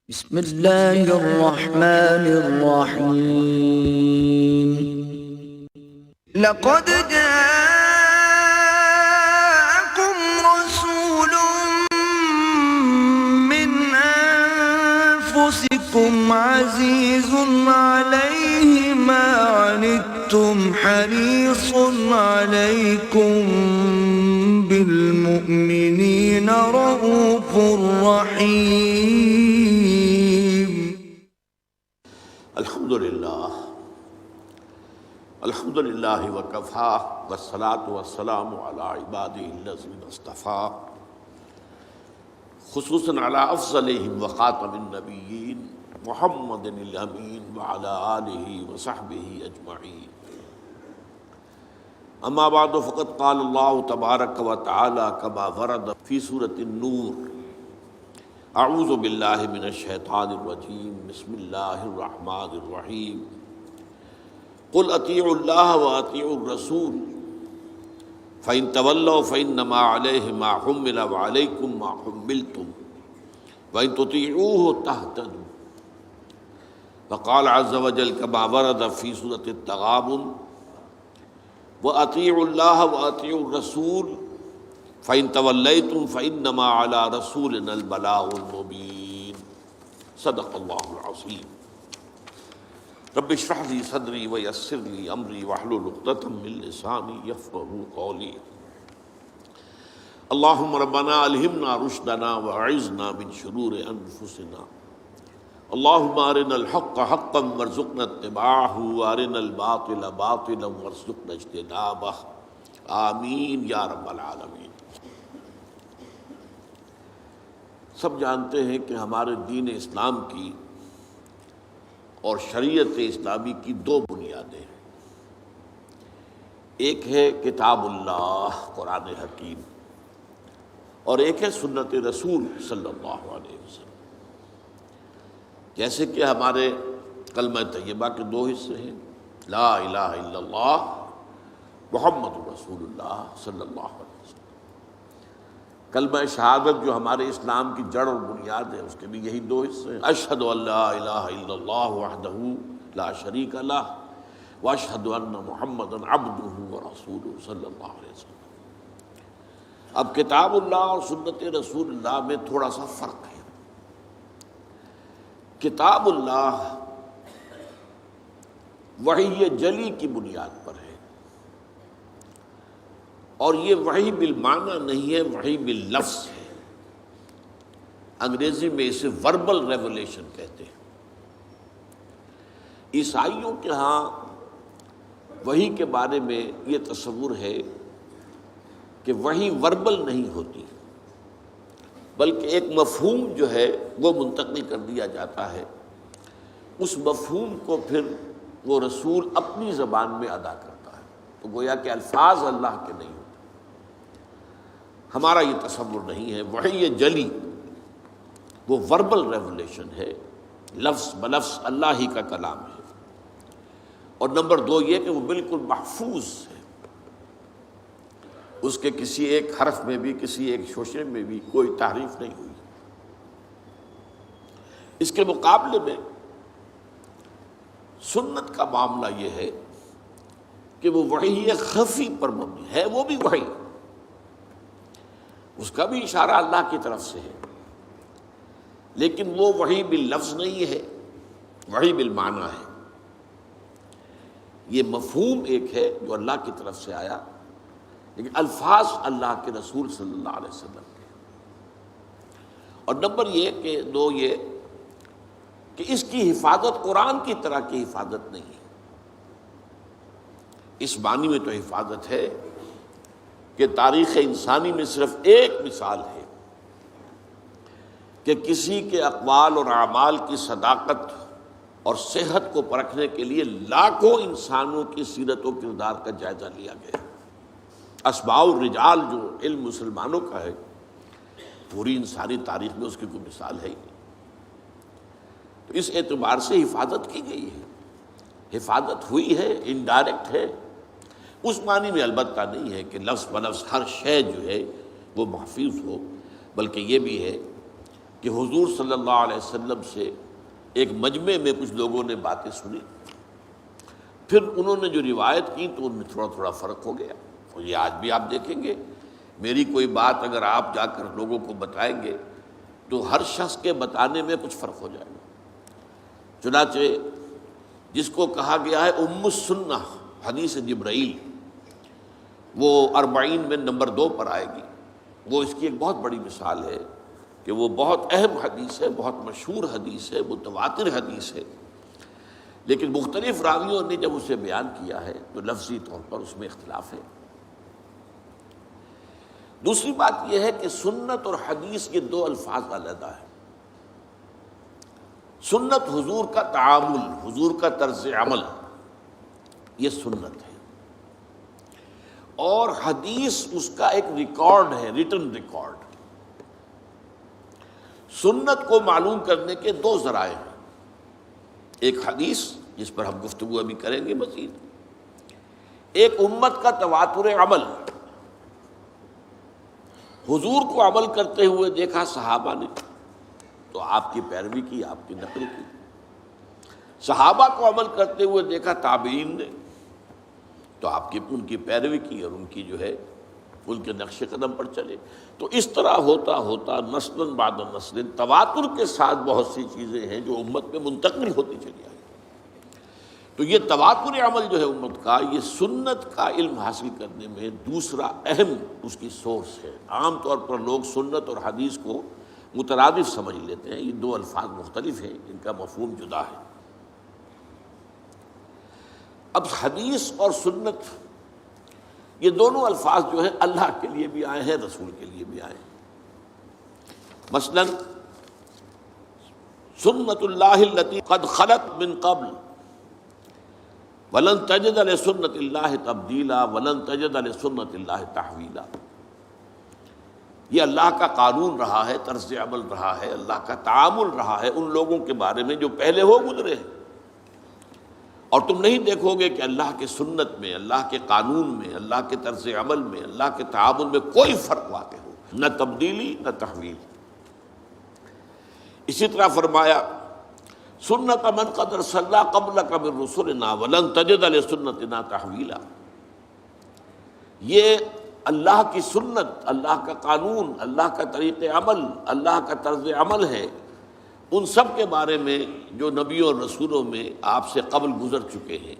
بسم اللہ الرحمن الرحیم لقد جاءكم رسول من أنفسكم عزيز عليه ما عنتم حريص عليكم بالمؤمنين رؤوف رحيم الحمد للہ وکفا والصلاة والسلام علی عباده الذین اصطفا خصوصاً علی افضلہم وخاتم النبیین محمد الامین وعلی آلہ وصحبہ اجمعین اما بعد فقد قال اللہ تبارک وتعالی کما ورد فی سورۃ النور اعوذ باللہ من الشیطان الرجیم بسم اللہ الرحمن الرحیم قل اطیعوا اللہ واطیعوا الرسول فإن تولوا فإنما علیہ ما حمل وعلیکم ما حملتم وإن تطیعوه تہتدوا وقال عز وجل كما ورد في سورة التغابن وأطيعوا الله وأطيعوا الرسول فإن توليتم فإنما على رسولنا البلاغ المبين صدق الله العظيم رب اشرح لي صدري ويسر لي أمري واحلل عقدة من لساني يفقهوا قولي اللهم ربنا ألهمنا رشدنا وأعذنا من شرور أنفسنا اللهم أرنا الحق حقا وارزقنا اتباعه وأرنا الباطل باطلا وارزقنا اجتنابه آمین یا رب العالمین۔ سب جانتے ہیں کہ ہمارے دین اسلام کی اور شریعت اسلامی کی دو بنیادیں ہیں، ایک ہے کتاب اللہ قرآن حکیم اور ایک ہے سنت رسول صلی اللہ علیہ وسلم۔ جیسے کہ ہمارے کلمہ طیبہ کے دو حصے ہیں، لا الہ الا اللہ محمد رسول اللہ صلی اللہ علیہ وسلم۔ کلمہ شہادت جو ہمارے اسلام کی جڑ اور بنیاد ہے، اس کے بھی یہی دو حصے ہیں، اشہد ان لا الہ الا اللہ وحدہ لا شریک لہ واشہد ان محمدا عبدہ ورسولہ صلی اللہ علیہ وسلم۔ اب کتاب اللہ اور سنت رسول اللہ میں تھوڑا سا فرق ہے۔ کتاب اللہ وحی جلی کی بنیاد پر ہے، اور یہ وحی بالمعنی نہیں ہے، وحی باللفظ ہے۔ انگریزی میں اسے وربل ریولیشن کہتے ہیں۔ عیسائیوں کے ہاں وحی کے بارے میں یہ تصور ہے کہ وحی وربل نہیں ہوتی، بلکہ ایک مفہوم جو ہے وہ منتقل کر دیا جاتا ہے، اس مفہوم کو پھر وہ رسول اپنی زبان میں ادا کرتا ہے، تو گویا کہ الفاظ اللہ کے نہیں ہوتے۔ ہمارا یہ تصور نہیں ہے۔ وحی جلی وہ وربل ریولیشن ہے، لفظ بلفظ اللہ ہی کا کلام ہے، اور نمبر دو یہ کہ وہ بالکل محفوظ ہے، اس کے کسی ایک حرف میں بھی کسی ایک شوشے میں بھی کوئی تحریف نہیں ہوئی۔ اس کے مقابلے میں سنت کا معاملہ یہ ہے کہ وہ وحی خفی پر مبنی ہے، وہ بھی وحی، اس کا بھی اشارہ اللہ کی طرف سے ہے، لیکن وہ وحی باللفظ نہیں ہے، وحی بالمعنی ہے۔ یہ مفہوم ایک ہے جو اللہ کی طرف سے آیا، لیکن الفاظ اللہ کے رسول صلی اللہ علیہ وسلم کے۔ اور نمبر یہ کہ اس کی حفاظت قرآن کی طرح کی حفاظت نہیں ہے۔ اس معنی میں تو حفاظت ہے کہ تاریخ انسانی میں صرف ایک مثال ہے کہ کسی کے اقوال اور اعمال کی صداقت اور صحت کو پرکھنے کے لیے لاکھوں انسانوں کی سیرت و کردار کا جائزہ لیا گیا۔ اسماء الرجال جو علم مسلمانوں کا ہے، پوری انسانی تاریخ میں اس کی کوئی مثال ہے ہی نہیں۔ تو اس اعتبار سے حفاظت کی گئی ہے، حفاظت ہوئی ہے، انڈائریکٹ ہے، اس معنی میں البتہ نہیں ہے کہ لفظ بلفظ ہر شے جو ہے وہ محفوظ ہو، بلکہ یہ بھی ہے کہ حضور صلی اللہ علیہ وسلم سے ایک مجمع میں کچھ لوگوں نے باتیں سنی، پھر انہوں نے جو روایت کی تو ان میں تھوڑا تھوڑا فرق ہو گیا، اور یہ آج بھی آپ دیکھیں گے، میری کوئی بات اگر آپ جا کر لوگوں کو بتائیں گے تو ہر شخص کے بتانے میں کچھ فرق ہو جائے گا۔ چنانچہ جس کو کہا گیا ہے ام السنہ حدیث جبرائیل، وہ 40 میں نمبر 2 پر آئے گی، وہ اس کی ایک بہت بڑی مثال ہے کہ وہ بہت اہم حدیث ہے، بہت مشہور حدیث ہے، متواتر حدیث ہے، لیکن مختلف راویوں نے جب اسے بیان کیا ہے تو لفظی طور پر اس میں اختلاف ہے۔ دوسری بات یہ ہے کہ سنت اور حدیث یہ دو الفاظ علیحدہ ہیں۔ سنت حضور کا تعامل، حضور کا طرز عمل، یہ سنت ہے، اور حدیث اس کا ایک ریکارڈ ہے، ریٹن ریکارڈ۔ سنت کو معلوم کرنے کے دو ذرائع ہیں، ایک حدیث جس پر ہم گفتگو ابھی کریں گے مزید، ایک امت کا تواتر عمل، حضور کو عمل کرتے ہوئے دیکھا صحابہ نے تو آپ کی پیروی کی، آپ کی نقل کی، صحابہ کو عمل کرتے ہوئے دیکھا تابعین نے تو آپ کی ان کی پیروی کی اور ان کی جو ہے ان کے نقش قدم پر چلے۔ تو اس طرح ہوتا ہوتا نسل بعد نسل تواتر کے ساتھ بہت سی چیزیں ہیں جو امت میں منتقل ہوتی چلی آئی۔ تو یہ تواتر عمل جو ہے امت کا، یہ سنت کا علم حاصل کرنے میں دوسرا اہم اس کی سورس ہے۔ عام طور پر لوگ سنت اور حدیث کو مترادف سمجھ لیتے ہیں، یہ دو الفاظ مختلف ہیں، ان کا مفہوم جدا ہے۔ اب حدیث اور سنت یہ دونوں الفاظ جو ہیں اللہ کے لیے بھی آئے ہیں، رسول کے لیے بھی آئے ہیں۔ مثلا سنت اللہ التی قد خلت من قبل وَلَن تَجِدَ لِسُنَّتِ اللَّهِ تَبْدِيلًا وَلَن تَجِدَ لِسُنَّتِ اللَّهِ تَحْوِيلًا۔ یہ اللہ کا قانون رہا ہے، طرز عمل رہا ہے، اللہ کا تعامل رہا ہے ان لوگوں کے بارے میں جو پہلے ہو گزرے ہیں، اور تم نہیں دیکھو گے کہ اللہ کے سنت میں، اللہ کے قانون میں، اللہ کے طرز عمل میں، اللہ کے تعامل میں کوئی فرق واقع ہو، نہ تبدیلی نہ تحویل۔ اسی طرح فرمایا سنت من قد ارسلنا قبلک من رسلنا ولن تجد لسنتنا تحویلا۔ یہ اللہ کی سنت، اللہ کا قانون، اللہ کا طریق عمل، اللہ کا طرز عمل ہے ان سب کے بارے میں جو نبیوں اور رسولوں میں آپ سے قبل گزر چکے ہیں،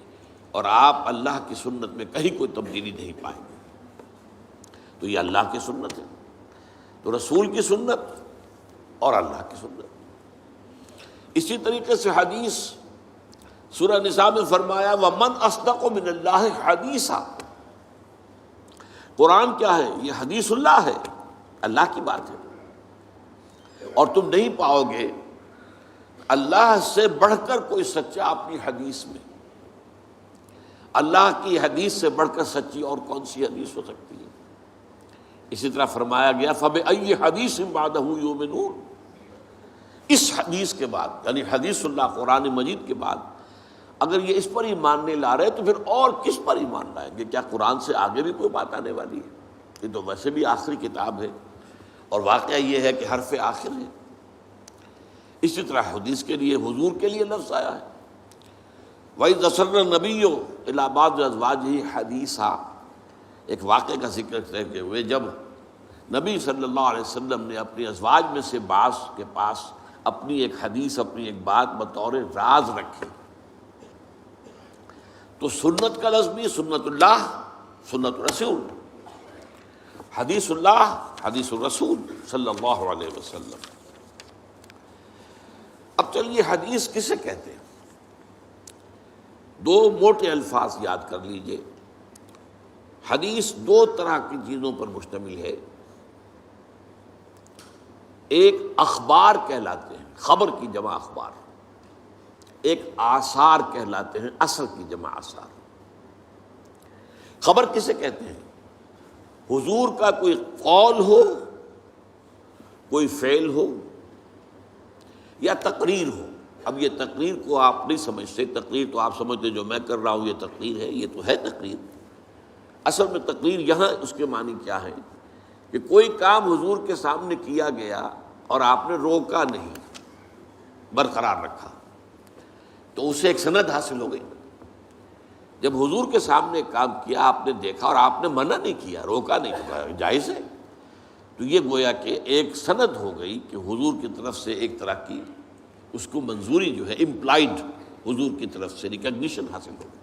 اور آپ اللہ کی سنت میں کہیں کوئی تبدیلی نہیں پائیں گے۔ تو یہ اللہ کی سنت ہے، تو رسول کی سنت اور اللہ کی سنت۔ اسی طریقے سے حدیث، سورہ نساء میں فرمایا وَمَنْ أَصْدَقُ مِنَ اللَّهِ حَدِيثًا۔ قرآن کیا ہے؟ یہ حدیث اللہ ہے، اللہ کی بات ہے، اور تم نہیں پاؤ گے اللہ سے بڑھ کر کوئی سچا اپنی حدیث میں۔ اللہ کی حدیث سے بڑھ کر سچی اور کون سی حدیث ہو سکتی ہے؟ اسی طرح فرمایا گیا فَبِأَيِّ حَدِيثٍ بَعْدَهُ يُؤْمِنُونَ۔ اس حدیث کے بعد، یعنی حدیث اللہ قرآن مجید کے بعد، اگر یہ اس پر ایمان نہیں لا رہے تو پھر اور کس پر ایمان لائیں گے؟ کیا قرآن سے آگے بھی کوئی بات آنے والی ہے؟ یہ تو ویسے بھی آخری کتاب ہے، اور واقعہ یہ ہے کہ حرف آخر ہے۔ اسی طرح حدیث کے لیے، حضور کے لیے لفظ آیا ہے وَإِذْ أَسَرَّ النَّبِيُّ إِلَىٰ بَعْضِ أَزْوَاجِهِ حَدِيثًا۔ ایک واقعے کا ذکر کرتے ہوئے جب نبی صلی اللہ علیہ وسلم نے اپنی ازواج میں سے بعض کے پاس اپنی ایک حدیث، اپنی ایک بات بطور راز رکھی، تو سنت کا لفظ بھی سنت اللہ، سنت رسول، حدیث اللہ، حدیث الرسول صلی اللہ علیہ وسلم۔ اب چلیے حدیث کسے کہتے ہیں؟ دو موٹے الفاظ یاد کر لیجئے۔ حدیث دو طرح کی چیزوں پر مشتمل ہے، ایک اخبار کہلاتے ہیں، خبر کی جمع اخبار، ایک آثار کہلاتے ہیں، اثر کی جمع آثار۔ خبر کسے کہتے ہیں؟ حضور کا کوئی قول ہو، کوئی فعل ہو یا تقریر ہو۔ اب یہ تقریر کو آپ نہیں سمجھتے، تقریر تو آپ سمجھتے جو میں کر رہا ہوں یہ تقریر ہے، یہ تو ہے تقریر۔ اصل میں تقریر یہاں اس کے معنی کیا ہے کہ کوئی کام حضور کے سامنے کیا گیا اور آپ نے روکا نہیں، برقرار رکھا، تو اسے ایک سند حاصل ہو گئی۔ جب حضور کے سامنے کام کیا، آپ نے دیکھا اور آپ نے منع نہیں کیا، روکا نہیں، جائز ہے، تو یہ گویا کہ ایک سند ہو گئی کہ حضور کی طرف سے ایک طرح کی اس کو منظوری جو ہے امپلائڈ حضور کی طرف سے ریکگنیشن حاصل ہو گئی۔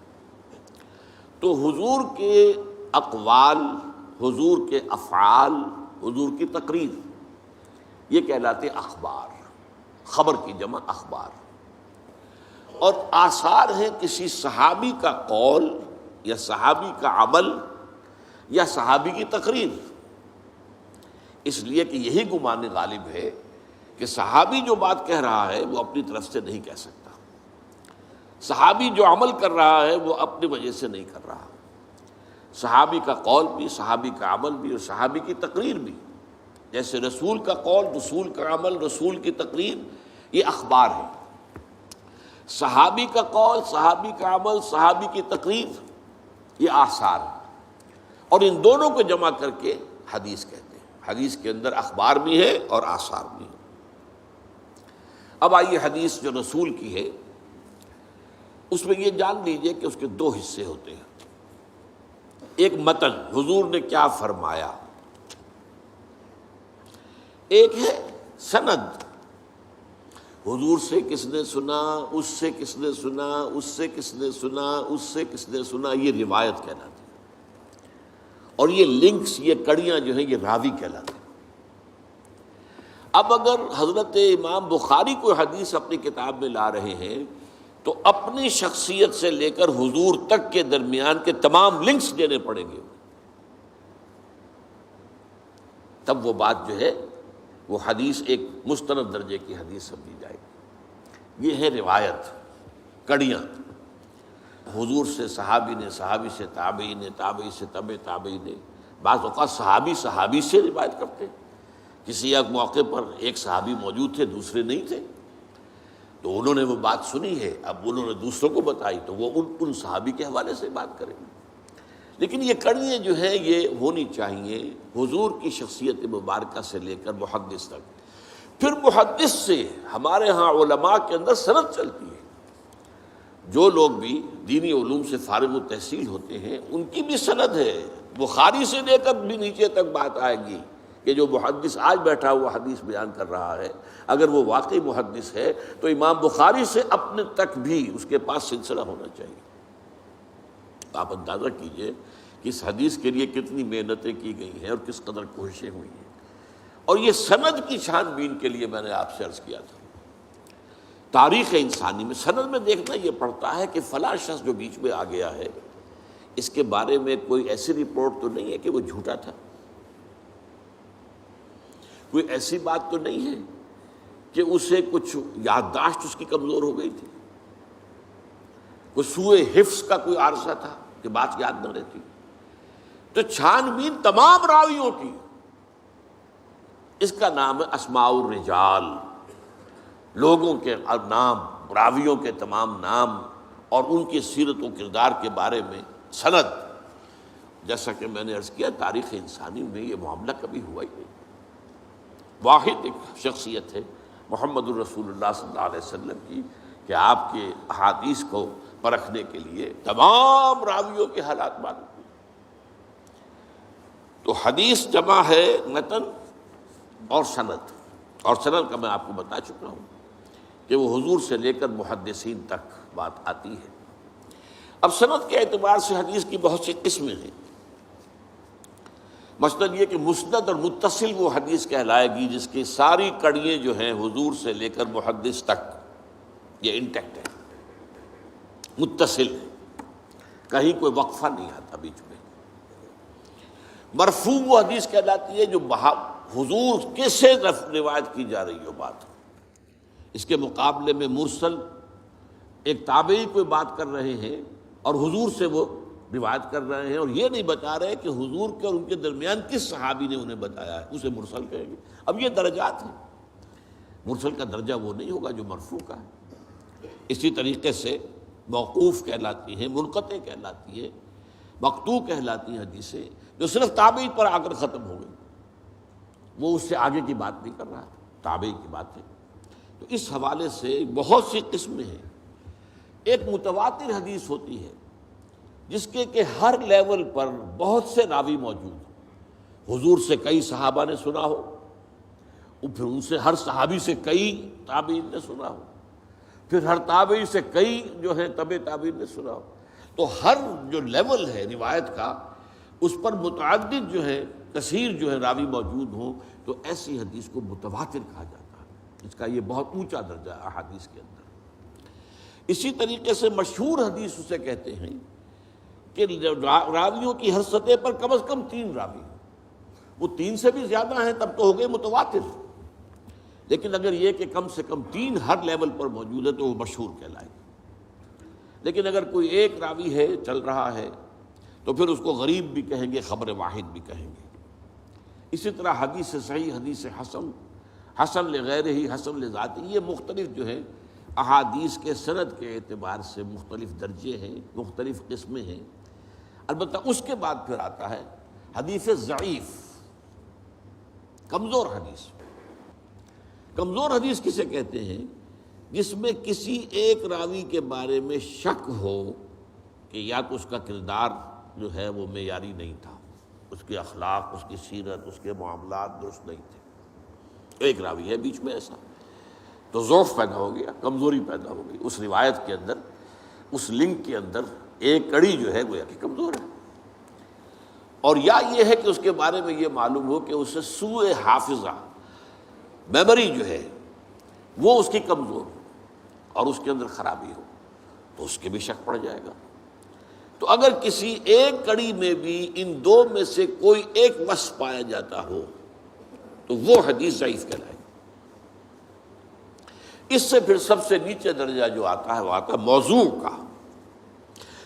تو حضور کے اقوال، حضور کے افعال، حضور کی تقریر، یہ کہلاتے اخبار، خبر کی جمع اخبار۔ اور آثار ہیں کسی صحابی کا قول یا صحابی کا عمل یا صحابی کی تقریر، اس لیے کہ یہی گمان غالب ہے کہ صحابی جو بات کہہ رہا ہے وہ اپنی طرف سے نہیں کہہ سکتا، صحابی جو عمل کر رہا ہے وہ اپنی وجہ سے نہیں کر رہا، صحابی کا قول بھی، صحابی کا عمل بھی اور صحابی کی تقریر بھی، جیسے رسول کا قول، رسول کا عمل، رسول کی تقریر، یہ اخبار ہے۔ صحابی کا قول، صحابی کا عمل، صحابی کی تقریر، یہ آثار ہے، اور ان دونوں کو جمع کر کے حدیث کہتے ہیں۔ حدیث کے اندر اخبار بھی ہے اور آثار بھی ہے۔ اب آئیے حدیث جو رسول کی ہے اس میں یہ جان لیجئے کہ اس کے دو حصے ہوتے ہیں۔ ایک متن، حضور نے کیا فرمایا، ایک ہے سند، حضور سے کس نے سنا، اس سے کس نے سنا، اس سے کس نے سنا، اس سے کس نے سنا، یہ روایت کہلاتی ہے، اور یہ لنکس، یہ کڑیاں جو ہیں یہ راوی کہلاتے ہیں۔ اب اگر حضرت امام بخاری کوئی حدیث اپنی کتاب میں لا رہے ہیں تو اپنی شخصیت سے لے کر حضور تک کے درمیان کے تمام لنکس دینے پڑیں گے، تب وہ بات جو ہے وہ حدیث ایک مستند درجے کی حدیث سمجھی جائے گی۔ یہ ہے روایت، کڑیاں، حضور سے صحابی نے، صحابی سے تابعی نے، تابعی سے تبع تابعی نے، بعض اوقات صحابی صحابی سے روایت کرتے ہیں۔ کسی ایک موقع پر ایک صحابی موجود تھے، دوسرے نہیں تھے، تو انہوں نے وہ بات سنی ہے، اب انہوں نے دوسروں کو بتائی تو وہ ان صحابی کے حوالے سے بات کریں گے۔ لیکن یہ کڑیاں جو ہیں یہ ہونی چاہیے حضور کی شخصیت مبارکہ سے لے کر محدث تک۔ پھر محدث سے ہمارے ہاں علماء کے اندر سند چلتی ہے، جو لوگ بھی دینی علوم سے فارغ التحصیل ہوتے ہیں ان کی بھی سند ہے، بخاری سے لے کر بھی نیچے تک بات آئے گی کہ جو محدث آج بیٹھا ہوا حدیث بیان کر رہا ہے اگر وہ واقعی محدث ہے تو امام بخاری سے اپنے تک بھی اس کے پاس سلسلہ ہونا چاہیے۔ آپ اندازہ کیجئے کہ اس حدیث کے لیے کتنی محنتیں کی گئی ہیں اور کس قدر کوششیں ہوئی ہیں، اور یہ سند کی چھان بین کے لیے میں نے آپ سے عرض کیا تھا۔ تاریخ انسانی میں سند میں دیکھنا یہ پڑتا ہے کہ فلاں شخص جو بیچ میں آ گیا ہے اس کے بارے میں کوئی ایسی رپورٹ تو نہیں ہے کہ وہ جھوٹا تھا، کوئی ایسی بات تو نہیں ہے کہ اسے کچھ یادداشت اس کی کمزور ہو گئی تھی، کوئی سوء حفظ کا کوئی عارضہ تھا کہ بات یاد نہ رہتی۔ تو چھان بین تمام راویوں کی، اس کا نام ہے اسماء الرجال، لوگوں کے نام، راویوں کے تمام نام اور ان کی سیرت و کردار کے بارے میں سند۔ جیسا کہ میں نے عرض کیا تاریخ انسانی میں یہ معاملہ کبھی ہوا ہی نہیں۔ واحد ایک شخصیت ہے محمد الرسول اللہ صلی اللہ علیہ وسلم کی کہ آپ کے احادیث کو پرکھنے کے لیے تمام راویوں کے حالات معلوم۔ تو حدیث جمع ہے متن اور سند، اور سند کا میں آپ کو بتا چکا ہوں کہ وہ حضور سے لے کر محدثین تک بات آتی ہے۔ اب سند کے اعتبار سے حدیث کی بہت سی قسمیں ہیں، مثلاً یہ کہ مسند اور متصل وہ حدیث کہلائے گی جس کی ساری کڑیاں جو ہیں حضور سے لے کر محدث تک یہ انٹیکٹ ہے، متصل ہے، کہیں کوئی وقفہ نہیں آتا بیچ میں۔ مرفوع وہ حدیث کہلاتی ہے جو حضور کس سے روایت کی جا رہی ہو بات۔ اس کے مقابلے میں مرسل ایک تابعی کوئی بات کر رہے ہیں اور حضور سے وہ روایت کر رہے ہیں اور یہ نہیں بتا رہے کہ حضور کے اور ان کے درمیان کس صحابی نے انہیں بتایا ہے، اسے مرسل کہیں گے۔ اب یہ درجات ہیں، مرسل کا درجہ وہ نہیں ہوگا جو مرفوع کا ہے۔ اسی طریقے سے موقوف کہلاتی ہیں، منقطع کہلاتی ہے، مقطوع کہلاتی ہیں حدیثیں جو صرف تابعی پر آ کر ختم ہو گئی، وہ اس سے آگے کی بات نہیں کر رہا۔ تابعی کی باتیں. تو اس حوالے سے بہت سی قسمیں ہیں. ایک متواتر حدیث ہوتی ہے جس کے کہ ہر لیول پر بہت سے راوی موجود ہوں. حضور سے کئی صحابہ نے سنا ہو، پھر ان سے ہر صحابی سے کئی تابعین نے سنا ہو، پھر ہر تابعی سے کئی جو ہے تبع تابعین نے سنا ہو. تو ہر جو لیول ہے روایت کا اس پر متعدد جو ہے کثیر جو ہے راوی موجود ہوں، تو ایسی حدیث کو متواتر کہا جاتا ہے. اس کا یہ بہت اونچا درجہ ہے احادیث کے اندر. اسی طریقے سے مشہور حدیث اسے کہتے ہیں کہ راویوں کی ہر سطح پر کم از کم 3 راوی ہیں. وہ 3 سے بھی زیادہ ہیں تب تو ہو گئے متواتر، لیکن اگر یہ کہ کم سے کم 3 ہر لیول پر موجود ہے تو وہ مشہور کہلائے گا. لیکن اگر کوئی ایک راوی ہے چل رہا ہے تو پھر اس کو غریب بھی کہیں گے، خبر واحد بھی کہیں گے. اسی طرح حدیث صحیح، حدیث حسن، حسن لغیرہ ہی، حسن لذاتہ، یہ مختلف جو ہے احادیث کے سند کے اعتبار سے مختلف درجے ہیں، مختلف قسمیں ہیں. البتہ اس کے بعد پھر آتا ہے حدیث ضعیف، کمزور حدیث. کمزور حدیث کسے کہتے ہیں؟ جس میں کسی ایک راوی کے بارے میں شک ہو کہ یا تو اس کا کردار جو ہے وہ معیاری نہیں تھا، اس کے اخلاق، اس کی سیرت، اس کے معاملات درست نہیں تھے. ایک راوی ہے بیچ میں ایسا، تو ضعف پیدا ہو گیا، کمزوری پیدا ہو گئی اس روایت کے اندر، اس لنک کے اندر ایک کڑی جو ہے گویا کہ کمزور ہے. اور یا یہ ہے کہ اس کے بارے میں یہ معلوم ہو کہ اسے سوء حافظہ، میموری جو ہے وہ اس کی کمزور ہو اور اس کے اندر خرابی ہو، تو اس کے بھی شک پڑ جائے گا. تو اگر کسی ایک کڑی میں بھی ان 2 میں سے کوئی ایک وصف پایا جاتا ہو تو وہ حدیث ضعیف کہلائے گی. اس سے پھر سب سے نیچے درجہ جو آتا ہے وہ آتا ہے موضوع کا،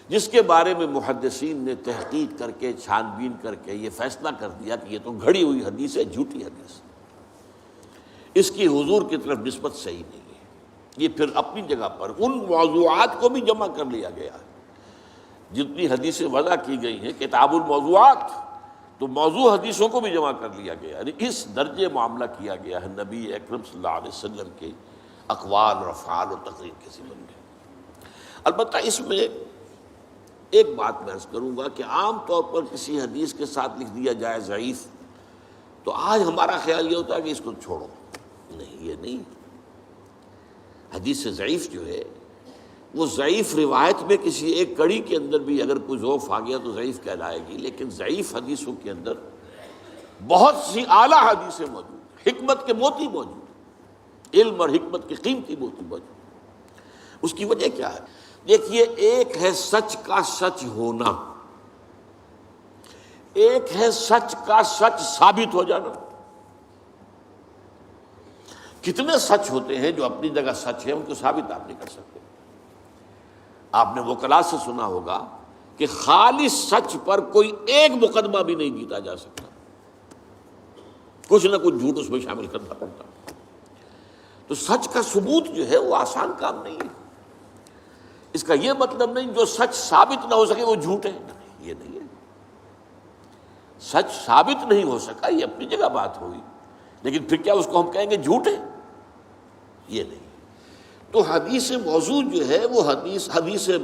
جس کے بارے میں محدثین نے تحقیق کر کے، چھان بین کر کے یہ فیصلہ کر دیا کہ یہ تو گھڑی ہوئی حدیث ہے، جھوٹی حدیث، اس کی حضور کی طرف نسبت صحیح نہیں ہے. یہ پھر اپنی جگہ پر ان موضوعات کو بھی جمع کر لیا گیا ہے. جتنی حدیثیں وضع کی گئی ہیں کتاب الموضوعات، تو موضوع حدیثوں کو بھی جمع کر لیا گیا. یعنی اس درجے معاملہ کیا گیا ہے نبی اکرم صلی اللہ علیہ وسلم کے اقوال اور افعال و تقریر کے ضمن میں. البتہ اس میں ایک بات میں عرض کروں گا کہ عام طور پر کسی حدیث کے ساتھ لکھ دیا جائے ضعیف، تو آج ہمارا خیال یہ ہوتا ہے کہ اس کو چھوڑو. نہیں، یہ نہیں. حدیث ضعیف جو ہے وہ ضعیف روایت میں کسی ایک کڑی کے اندر بھی اگر کوئی ضعف آ گیا تو ضعیف کہلائے گی. لیکن ضعیف حدیثوں کے اندر بہت سی اعلیٰ حدیثیں موجود ہیں، حکمت کے موتی موجود، علم اور حکمت کی قیمتی موتی موجود. اس کی وجہ کیا ہے؟ دیکھیے، ایک ہے سچ کا سچ ہونا، ایک ہے سچ کا سچ ثابت ہو جانا. کتنے سچ ہوتے ہیں جو اپنی جگہ سچ ہے، ان کو ثابت آپ نہیں کر سکتے. آپ نے وکلاء سے سنا ہوگا کہ خالص سچ پر کوئی ایک مقدمہ بھی نہیں جیتا جا سکتا، کچھ نہ کچھ جھوٹ اس میں شامل کرنا پڑتا. تو سچ کا ثبوت جو ہے وہ آسان کام نہیں ہے. اس کا یہ مطلب نہیں جو سچ ثابت نہ ہو سکے وہ جھوٹ ہے، یہ نہیں ہے. سچ ثابت نہیں ہو سکا یہ اپنی جگہ بات ہوئی، لیکن پھر کیا اس کو ہم کہیں گے جھوٹ ہے؟ یہ نہیں. تو حدیث موضوع جو ہے وہ حدیث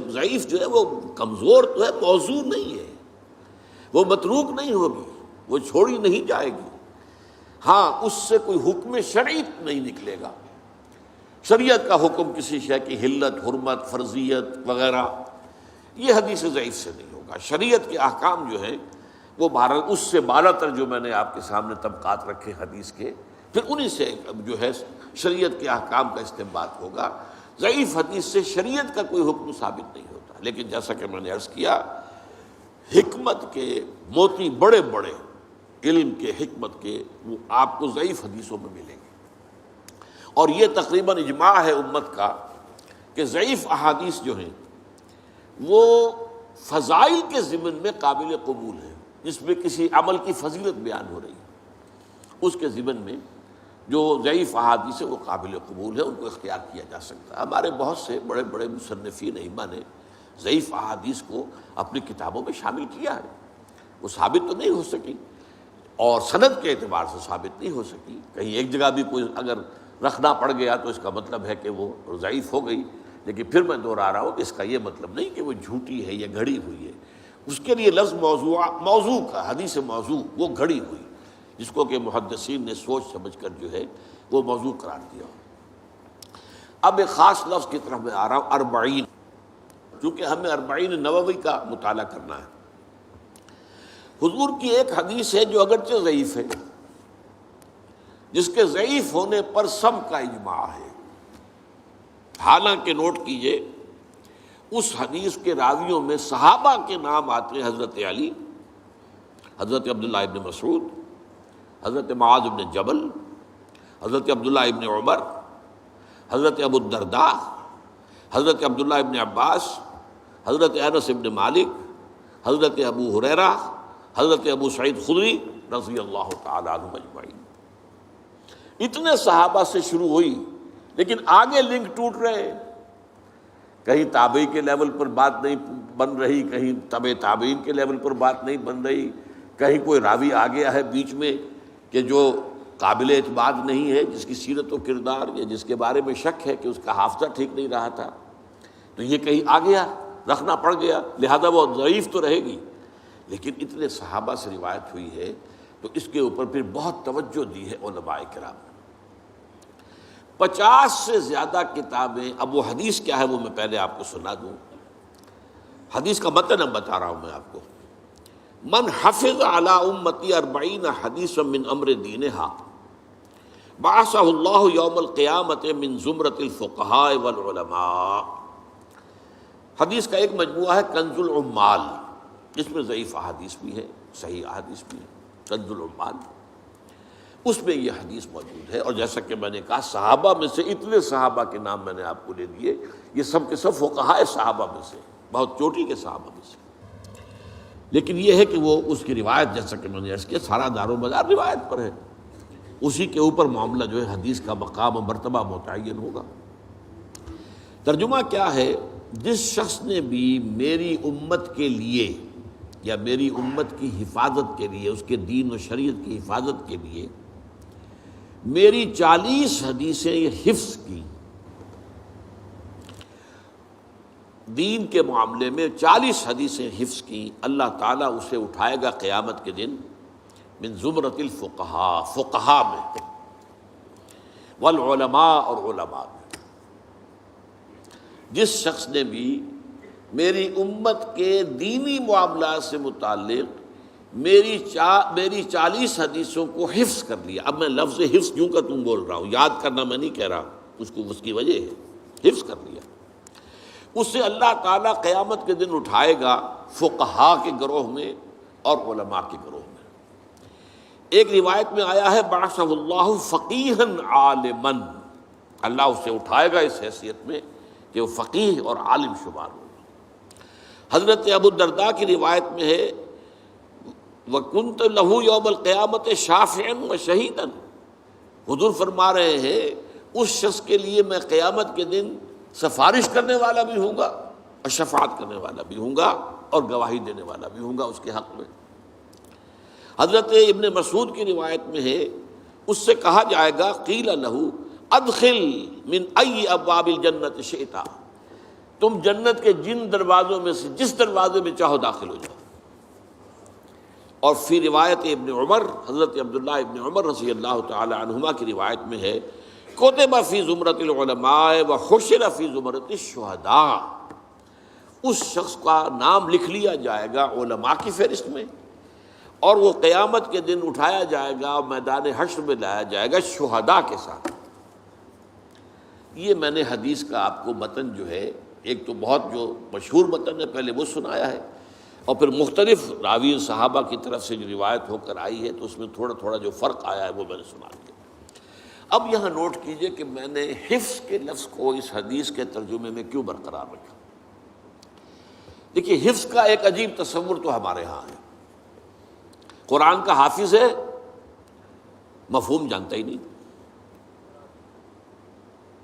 ضعیف جو ہے وہ کمزور تو ہے، موضوع نہیں ہے، وہ متروک نہیں ہوگی، وہ چھوڑی نہیں جائے گی. ہاں، اس سے کوئی حکم شرعی نہیں نکلے گا. شریعت کا حکم کسی شے کی حلت، حرمت، فرضیت وغیرہ، یہ حدیث ضعیف سے نہیں ہوگا. شریعت کے احکام جو ہیں وہ اس سے بالا تر جو میں نے آپ کے سامنے طبقات رکھے حدیث کے، پھر انہی سے جو ہے شریعت کے احکام کا استنباط ہوگا. ضعیف حدیث سے شریعت کا کوئی حکم ثابت نہیں ہوتا. لیکن جیسا کہ میں نے عرض کیا، حکمت کے موتی بڑے بڑے، علم کے، حکمت کے، وہ آپ کو ضعیف حدیثوں میں ملیں گے. اور یہ تقریباً اجماع ہے امت کا کہ ضعیف احادیث جو ہیں وہ فضائل کے ضمن میں قابل قبول ہیں. جس میں کسی عمل کی فضیلت بیان ہو رہی ہے، اس کے ضمن میں جو ضعیف احادیث ہے وہ قابل قبول ہے، ان کو اختیار کیا جا سکتا ہے. ہمارے بہت سے بڑے بڑے مصنفین ائمہ نے ضعیف احادیث کو اپنی کتابوں میں شامل کیا ہے. وہ ثابت تو نہیں ہو سکی، اور سند کے اعتبار سے ثابت نہیں ہو سکی. کہیں ایک جگہ بھی کوئی اگر رکھنا پڑ گیا تو اس کا مطلب ہے کہ وہ ضعیف ہو گئی. لیکن پھر میں دوہرا رہا ہوں کہ اس کا یہ مطلب نہیں کہ وہ جھوٹی ہے یا گھڑی ہوئی ہے. اس کے لیے لفظ موضوع کا حدیث موضوع وہ گھڑی ہوئی جس کو کہ محدثین نے سوچ سمجھ کر جو ہے وہ موضوع قرار دیا. اب ایک خاص لفظ کی طرف میں آ رہا ہوں، اربعین. چونکہ ہمیں اربعین نووی کا مطالعہ کرنا ہے. حضور کی ایک حدیث ہے جو اگرچہ ضعیف ہے، جس کے ضعیف ہونے پر سب کا اجماع ہے. حالانکہ نوٹ کیجئے اس حدیث کے راویوں میں صحابہ کے نام آتے ہیں: حضرت علی، حضرت عبداللہ ابن مسعود، حضرت معاذ ابن جبل، حضرت عبداللہ ابن عمر، حضرت ابو الدرداء، حضرت عبداللہ ابن عباس، حضرت انس ابن مالک، حضرت ابو ہریرہ، حضرت ابو سعید خدری رضی اللہ تعالی عنہم اجمعین. اتنے صحابہ سے شروع ہوئی، لیکن آگے لنک ٹوٹ رہے ہیں. کہیں تابعی کے لیول پر بات نہیں بن رہی، کہیں تبع تابعین کے لیول پر بات نہیں بن رہی، کہیں کوئی راوی آ گیا ہے بیچ میں کہ جو قابل اعتماد نہیں ہے، جس کی سیرت و کردار یا جس کے بارے میں شک ہے کہ اس کا حافظہ ٹھیک نہیں رہا تھا، تو یہ کہیں آ گیا، رکھنا پڑ گیا، لہذا وہ ضعیف تو رہے گی. لیکن اتنے صحابہ سے روایت ہوئی ہے تو اس کے اوپر پھر بہت توجہ دی ہے علماء کرام نے. 50 سے زیادہ کتابیں. اب وہ حدیث کیا ہے وہ میں پہلے آپ کو سنا دوں. حدیث کا متن اب بتا رہا ہوں میں آپ کو. من حفظ علی امتی 40 حدیثا من امر دینہا بعثہ اللہ یوم القیامت من زمرۃ الفقہاء والعلماء. حدیث کا ایک مجموعہ ہے کنز العمال، جس میں ضعیف احادیث بھی ہے، صحیح احادیث بھی ہے. کنز العمال اس میں یہ حدیث موجود ہے. اور جیسا کہ میں نے کہا صحابہ میں سے اتنے صحابہ کے نام میں نے آپ کو لے دیے، یہ سب کے سب فقہاء صحابہ میں سے، بہت چوٹی کے صحابہ میں سے. لیکن یہ ہے کہ وہ اس کی روایت، جیسا کہ میں نے عرض کیا، سارا دار و مدار روایت پر ہے. اسی کے اوپر معاملہ جو ہے حدیث کا مقام و مرتبہ متعین ہوگا. ترجمہ کیا ہے؟ جس شخص نے بھی میری امت کے لیے یا میری امت کی حفاظت کے لیے، اس کے دین و شریعت کی حفاظت کے لیے میری 40 حدیثیں حفظ کی، دین کے معاملے میں 40 حدیثیں حفظ کی، اللہ تعالیٰ اسے اٹھائے گا قیامت کے دن من زمرۃ الفقہاء، فقہاء میں، والعلماء، اور علماء میں. جس شخص نے بھی میری امت کے دینی معاملات سے متعلق میری 40 حدیثوں کو حفظ کر لیا. اب میں لفظ حفظ یوں کا تم بول رہا ہوں، یاد کرنا میں نہیں کہہ رہا، اس کی وجہ ہے حفظ کر لیا. اس سے اللہ تعالیٰ قیامت کے دن اٹھائے گا فقہاء کے گروہ میں اور علماء کے گروہ میں. ایک روایت میں آیا ہے بعثہ اللہ فقیہا عالما، اللہ اسے اٹھائے گا اس حیثیت میں کہ وہ فقیہ اور عالم شمار ہوگا. حضرت ابو الدرداء کی روایت میں ہے وَكُنْتَ لَهُ يَوْمَ الْقِيَامَةِ شَافِعًا وَشَهِيدًا. حضور فرما رہے ہیں اس شخص کے لیے میں قیامت کے دن سفارش کرنے والا بھی ہوں گا اور شفاعت کرنے والا بھی ہوں گا اور گواہی دینے والا بھی ہوں گا اس کے حق میں. حضرت ابن مسعود کی روایت میں ہے اس سے کہا جائے گا قیل لہ ادخل من ای ابواب الجنت شئت، تم جنت کے جن دروازوں میں سے جس دروازے میں چاہو داخل ہو جاؤ. اور فی روایت ابن عمر، حضرت عبداللہ ابن عمر رضی اللہ تعالی عنہما کی روایت میں ہے کتب فی زمرۃ العلماء وحشر فی زمرۃ الشہداء، اس شخص کا نام لکھ لیا جائے گا علماء کی فہرست میں، اور وہ قیامت کے دن اٹھایا جائے گا، میدان حشر میں لایا جائے گا شہداء کے ساتھ. یہ میں نے حدیث کا آپ کو متن جو ہے، ایک تو بہت جو مشہور متن ہے پہلے وہ سنایا ہے، اور پھر مختلف راوی صحابہ کی طرف سے جو روایت ہو کر آئی ہے تو اس میں تھوڑا تھوڑا جو فرق آیا ہے وہ میں نے سنا دیا. اب یہاں نوٹ کیجئے کہ میں نے حفظ کے لفظ کو اس حدیث کے ترجمے میں کیوں برقرار رکھا. دیکھیے حفظ کا ایک عجیب تصور تو ہمارے ہاں ہے. قرآن کا حافظ ہے، مفہوم جانتا ہی نہیں،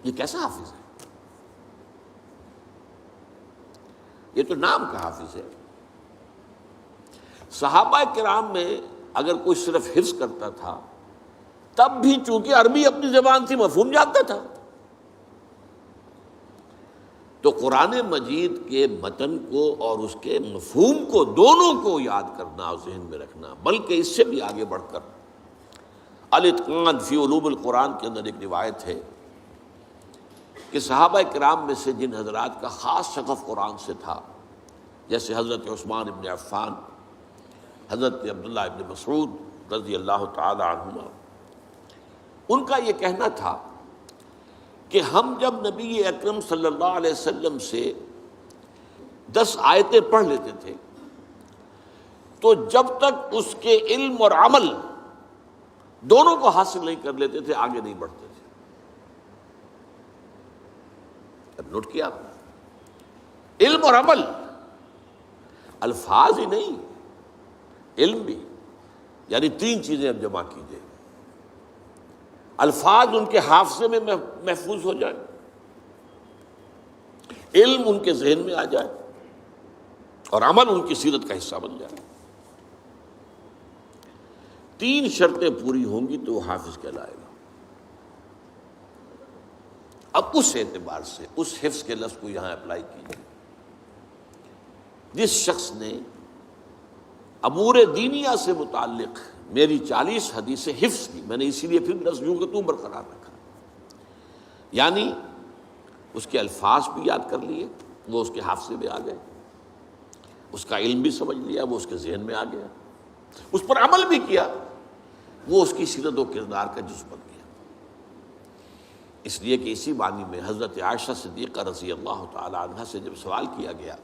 یہ کیسا حافظ ہے؟ یہ تو نام کا حافظ ہے. صحابہ کرام میں اگر کوئی صرف حفظ کرتا تھا تب بھی چونکہ عربی اپنی زبان تھی مفہوم جانتا تھا. تو قرآن مجید کے متن کو اور اس کے مفہوم کو دونوں کو یاد کرنا اور ذہن میں رکھنا، بلکہ اس سے بھی آگے بڑھ کر الاتقان فی علوم القرآن کے اندر ایک روایت ہے کہ صحابہ کرام میں سے جن حضرات کا خاص شغف قرآن سے تھا، جیسے حضرت عثمان ابن عفان، حضرت عبداللہ ابن مسعود رضی اللہ تعالی عنہما، ان کا یہ کہنا تھا کہ ہم جب نبی اکرم صلی اللہ علیہ وسلم سے 10 آیتیں پڑھ لیتے تھے تو جب تک اس کے علم اور عمل دونوں کو حاصل نہیں کر لیتے تھے آگے نہیں بڑھتے تھے. اب نوٹ کیا آپ نے؟ علم اور عمل، الفاظ ہی نہیں، علم بھی، یعنی 3 چیزیں اب جمع کیجئے. الفاظ ان کے حافظے میں محفوظ ہو جائے، علم ان کے ذہن میں آ جائے، اور عمل ان کی سیرت کا حصہ بن جائے. 3 شرطیں پوری ہوں گی تو وہ حافظ کہلائے گا. اب اس اعتبار سے اس حفظ کے لفظ کو یہاں اپلائی کیجیے. جس شخص نے امور دینیہ سے متعلق میری 40 حدیثیں حفظ کی، میں نے اسی لیے پھر لفظ یوں کہ تو برقرار رکھا، یعنی اس کے الفاظ بھی یاد کر لیے، وہ اس کے حافظے میں آ گئے، اس کا علم بھی سمجھ لیا، وہ اس کے ذہن میں آ گیا، اس پر عمل بھی کیا، وہ اس کی سیرت و کردار کا جزو بن گیا. اس لیے کہ اسی معنی میں حضرت عائشہ صدیقہ رضی اللہ تعالی عنہا سے جب سوال کیا گیا،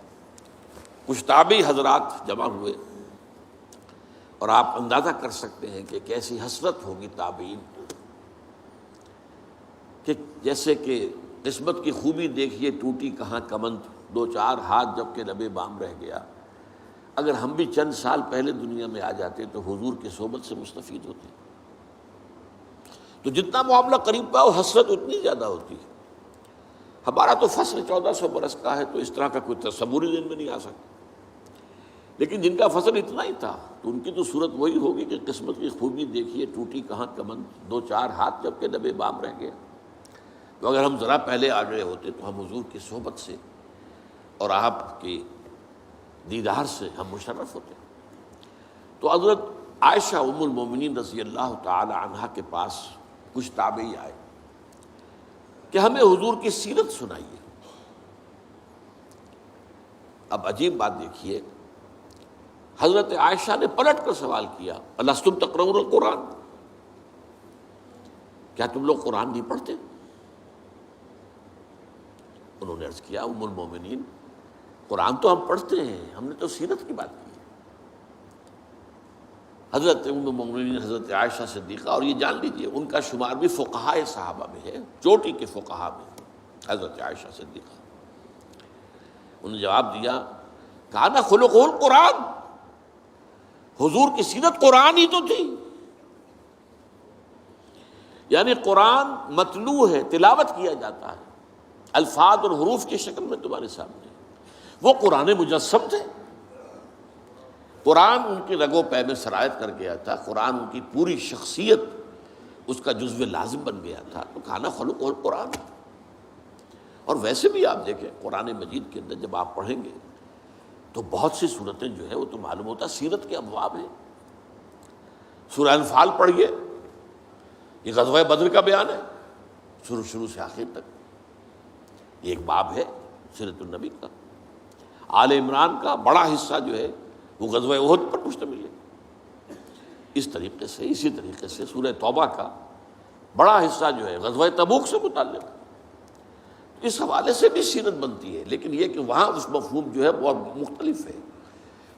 کچھ تابعی حضرات جمع ہوئے، اور آپ اندازہ کر سکتے ہیں کہ کیسی حسرت ہوگی تابعین کہ جیسے کہ قسمت کی خوبی دیکھیے ٹوٹی کہاں کمند، 2-4 ہاتھ جب کہ لبے بام رہ گیا. اگر ہم بھی چند سال پہلے دنیا میں آ جاتے تو حضور کی صحبت سے مستفید ہوتے. تو جتنا معاملہ قریب پا وہ حسرت اتنی زیادہ ہوتی ہے. ہمارا تو فصل 1400 برس کا ہے تو اس طرح کا کوئی تصور ہی ذہن میں نہیں آ سکتا، لیکن جن کا فصل اتنا ہی تھا تو ان کی تو صورت وہی ہوگی کہ قسمت کی خوبی دیکھیے ٹوٹی کہاں کمند، 2-4 ہاتھ جب کہ لبے بام رہ گیا. تو اگر ہم ذرا پہلے آ گئے ہوتے تو ہم حضور کی صحبت سے اور آپ کی دیدار سے ہم مشرف ہوتے. تو حضرت عائشہ ام المومنین رضی اللہ تعالی عنہا کے پاس کچھ تابعی آئے کہ ہمیں حضور کی سیرت سنائیے. اب عجیب بات دیکھیے، حضرت عائشہ نے پلٹ کر سوال کیا، الستم تقرؤون القرآن، کیا تم لوگ قرآن نہیں پڑھتے؟ انہوں نے عرض کیا، ام المومنین قرآن تو ہم پڑھتے ہیں، ہم نے تو سیرت کی بات کی. حضرت ام المومنین حضرت عائشہ صدیقہ، اور یہ جان لیجئے ان کا شمار بھی فقہائے صحابہ میں ہے، چوٹی کے فقہا میں حضرت عائشہ صدیقہ. انہوں نے جواب دیا، کان خلقہ القرآن، حضور کی سیرت قرآن ہی تو تھی. یعنی قرآن متلو ہے، تلاوت کیا جاتا ہے، الفاظ اور حروف کی شکل میں تمہارے سامنے. وہ قرآن مجسم تھے، قرآن ان کی رگ و پے میں سرایت کر گیا تھا، قرآن ان کی پوری شخصیت اس کا جزو لازم بن گیا تھا. تو کان خلقہ القرآن. اور ویسے بھی آپ دیکھیں قرآن مجید کے اندر جب آپ پڑھیں گے تو بہت سی صورتیں جو ہے وہ تو معلوم ہوتا سیرت کے ابواب ہیں. سورہ انفال پڑھیے، یہ غزوہ بدر کا بیان ہے شروع سے آخر تک. یہ ایک باب ہے سیرت النبی کا. آل عمران کا بڑا حصہ جو ہے وہ غزوہ احد پر مشتمل ہے. اسی طریقے سے سورہ توبہ کا بڑا حصہ جو ہے غزوہ تبوک سے متعلق. اس حوالے سے بھی سیرت بنتی ہے، لیکن یہ کہ وہاں اس مفہوم جو ہے بہت مختلف ہے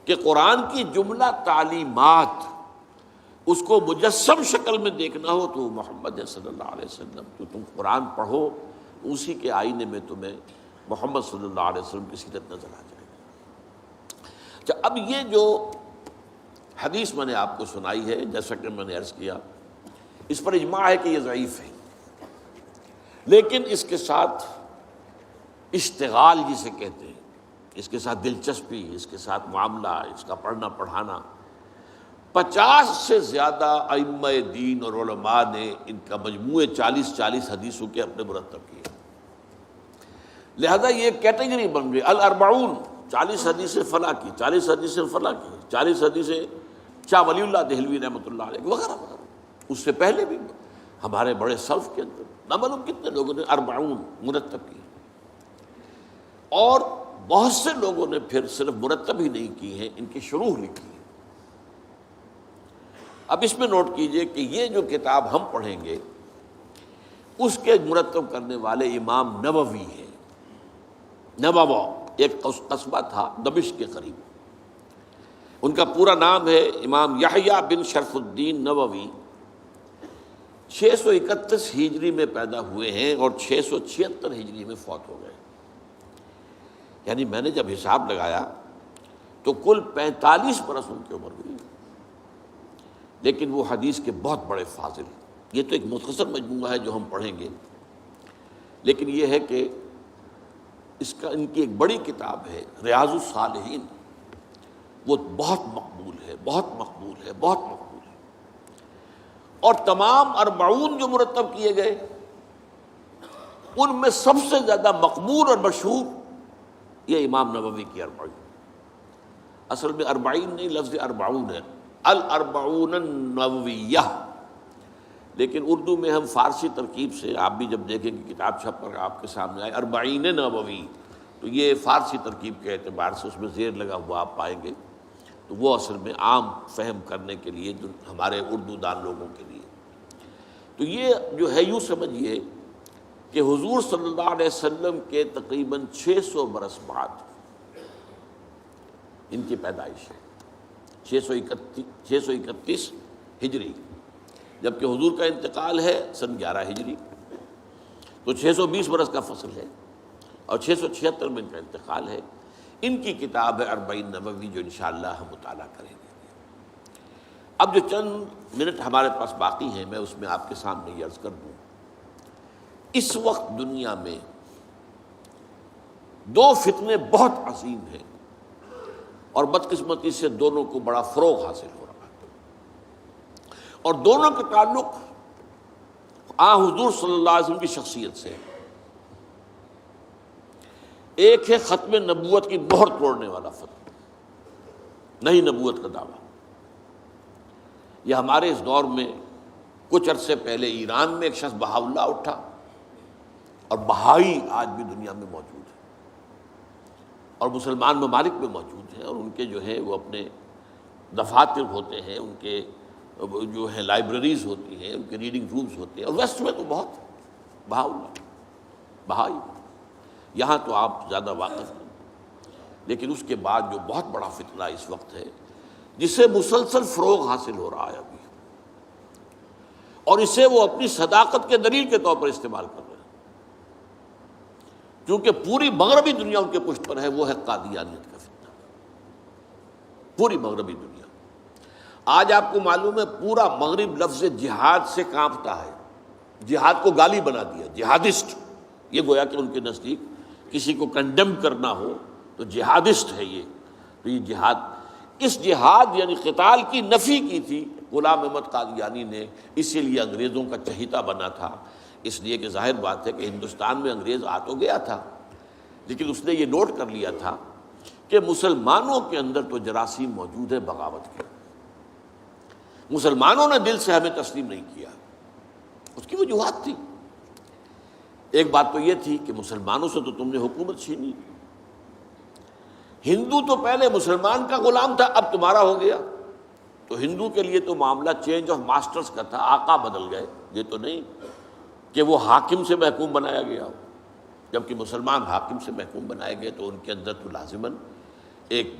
کہ قرآن کی جملہ تعلیمات اس کو مجسم شکل میں دیکھنا ہو تو محمد صلی اللہ علیہ وسلم، تو تم قرآن پڑھو اسی کے آئینے میں تمہیں محمد صلی اللہ علیہ وسلم کی سیرت نظر آ جائے گی. اچھا، اب یہ جو حدیث میں نے آپ کو سنائی ہے، جیسا کہ میں نے عرض کیا، اس پر اجماع ہے کہ یہ ضعیف ہے، لیکن اس کے ساتھ اشتغال جسے کہتے ہیں، اس کے ساتھ دلچسپی، اس کے ساتھ معاملہ، اس کا پڑھنا پڑھانا 50 سے زیادہ ائمہ دین اور علماء نے ان کا مجموعے 40 حدیثوں کے اپنے مرتب کیے. لہذا یہ کیٹیگری بن گئی الاربعون، 40 حدیثیں فلاں کی، 40 حدیثیں فلاں کی، 40 حدیثیں شاہ ولی اللہ دہلوی رحمۃ اللہ علیہ وغیرہ وغیرہ. اس سے پہلے بھی ہمارے بڑے سلف کے اندر نہ معلوم کتنے لوگوں نے 40 مرتب کی، اور بہت سے لوگوں نے پھر صرف مرتب ہی نہیں کی ہیں، ان کی شروح لکھی ہے. اب اس میں نوٹ کیجئے کہ یہ جو کتاب ہم پڑھیں گے اس کے مرتب کرنے والے امام نووی ہیں. نووہ ایک قصبہ تھا دمشق کے قریب. ان کا پورا نام ہے امام یحییٰ بن شرف الدین نووی. 631 ہجری میں پیدا ہوئے ہیں اور 676 ہجری میں فوت ہو گئے. یعنی میں نے جب حساب لگایا تو کل 45 برس ان کی عمر ہوئی. لیکن وہ حدیث کے بہت بڑے فاضل. یہ تو ایک مختصر مجموعہ ہے جو ہم پڑھیں گے، لیکن یہ ہے کہ ان کی ایک بڑی کتاب ہے ریاض الصالحین، وہ بہت مقبول ہے، بہت مقبول ہے، بہت مقبول ہے. اور تمام 40 جو مرتب کیے گئے ان میں سب سے زیادہ مقبول اور مشہور یہ امام نووی کی 40. اصل میں 40 نہیں، لفظ 40 ہے، الاربعون النوویہ. لیکن اردو میں ہم فارسی ترکیب سے، آپ بھی جب دیکھیں کہ کتاب چھپ کر آپ کے سامنے آئے 40 نووی، تو یہ فارسی ترکیب کے اعتبار سے اس میں زیر لگا ہوا آپ پائیں گے. تو وہ اصل میں عام فہم کرنے کے لیے جو ہمارے اردو دان لوگوں کے لیے، تو یہ جو ہے یوں سمجھیے کہ حضور صلی اللہ علیہ وسلم کے تقریباً 600 برس بعد ان کی پیدائش ہے. 631 ہجری، جبکہ حضور کا انتقال ہے سن 11 ہجری، تو 620 برس کا فصل ہے، اور 676 میں ان کا انتقال ہے. ان کی کتاب ہے 40 نووی جو انشاءاللہ ہم مطالعہ کریں گے. اب جو چند منٹ ہمارے پاس باقی ہیں میں اس میں آپ کے سامنے یہ عرض کر دوں. اس وقت دنیا میں 2 فتنے بہت عظیم ہیں، اور بدقسمتی سے دونوں کو بڑا فروغ حاصل ہو رہا ہے، اور دونوں کے تعلق حضور صلی اللہ علیہ وسلم کی شخصیت سے. ایک ہے ختم نبوت کی مہر توڑنے والا فتویٰ، نئی نبوت کا دعویٰ. یہ ہمارے اس دور میں کچھ عرصے پہلے ایران میں ایک شخص بہاء اللہ اٹھا، اور بہائی آج بھی دنیا میں موجود ہے، اور مسلمان ممالک میں موجود ہیں، اور ان کے جو ہے وہ اپنے دفاتر ہوتے ہیں، ان کے جو ہے لائبریریز ہوتی ہیں، ان کے ریڈنگ رومز ہوتے ہیں. اور ویسٹ میں تو بہت بہاء اللہ بہائی، یہاں تو آپ زیادہ واقف ہیں. لیکن اس کے بعد جو بہت بڑا فتنہ اس وقت ہے جسے مسلسل فروغ حاصل ہو رہا ہے ابھی، اور اسے وہ اپنی صداقت کے دلیل کے طور پر استعمال کر رہے ہیں، کیونکہ پوری مغربی دنیا ان کے پشت پر ہے، وہ ہے قادیانیت کا فتنہ. پوری مغربی دنیا آج آپ کو معلوم ہے پورا مغرب لفظ جہاد سے کانپتا ہے. جہاد کو گالی بنا دیا، جہادسٹ. یہ گویا کہ ان کے نزدیک کسی کو کنڈیم کرنا ہو تو جہادسٹ ہے یہ. تو یہ جہاد، اس جہاد یعنی قتال کی نفی کی تھی غلام احمد قادیانی نے، اسی لیے انگریزوں کا چہیتا بنا تھا. اس لیے کہ ظاہر بات ہے کہ ہندوستان میں انگریز آ تو گیا تھا، لیکن اس نے یہ نوٹ کر لیا تھا کہ مسلمانوں کے اندر تو جراثیم موجود ہے بغاوت کے. مسلمانوں نے دل سے ہمیں تسلیم نہیں کیا. اس کی وجوہات تھی. ایک بات تو یہ تھی کہ مسلمانوں سے تو تم نے حکومت چھینی، ہندو تو پہلے مسلمان کا غلام تھا، اب تمہارا ہو گیا. تو ہندو کے لیے تو معاملہ چینج آف ماسٹرز کا تھا، آقا بدل گئے. یہ تو نہیں کہ وہ حاکم سے محکوم بنایا گیا ہو. جبکہ مسلمان حاکم سے محکوم بنائے گئے تو ان کے اندر تو لازماً ایک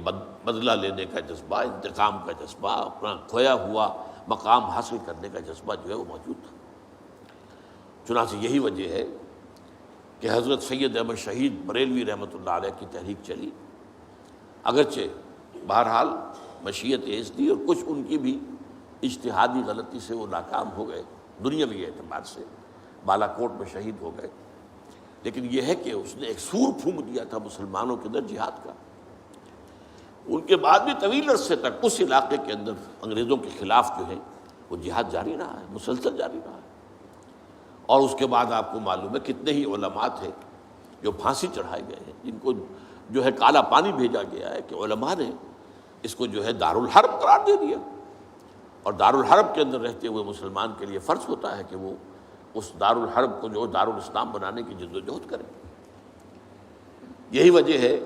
بدلہ لینے کا جذبہ، انتقام کا جذبہ، اپنا کھویا ہوا مقام حاصل کرنے کا جذبہ جو ہے وہ موجود تھا. چنانچہ یہی وجہ ہے کہ حضرت سید احمد شہید بریلوی رحمۃ اللہ علیہ کی تحریک چلی. اگرچہ بہرحال مشیت ایز دی اور کچھ ان کی بھی اجتہادی غلطی سے وہ ناکام ہو گئے، دنیاوی اعتبار سے بالا کوٹ میں شہید ہو گئے. لیکن یہ ہے کہ اس نے ایک سور پھونک دیا تھا مسلمانوں کے اندر جہاد کا. ان کے بعد بھی طویل عرصے تک اس علاقے کے اندر انگریزوں کے خلاف جو ہے وہ جہاد جاری رہا ہے، مسلسل جاری رہا ہے۔ اور اس کے بعد آپ کو معلوم ہے کتنے ہی علماء تھے جو پھانسی چڑھائے گئے ہیں، جن کو جو ہے کالا پانی بھیجا گیا ہے کہ علماء نے اس کو جو ہے دارالحرب قرار دے دیا، اور دارالحرب کے اندر رہتے ہوئے مسلمان کے لیے فرض ہوتا ہے کہ وہ اس دارالحرب کو جو دارالاسلام بنانے کی جد و جہد کرے۔ یہی وجہ ہے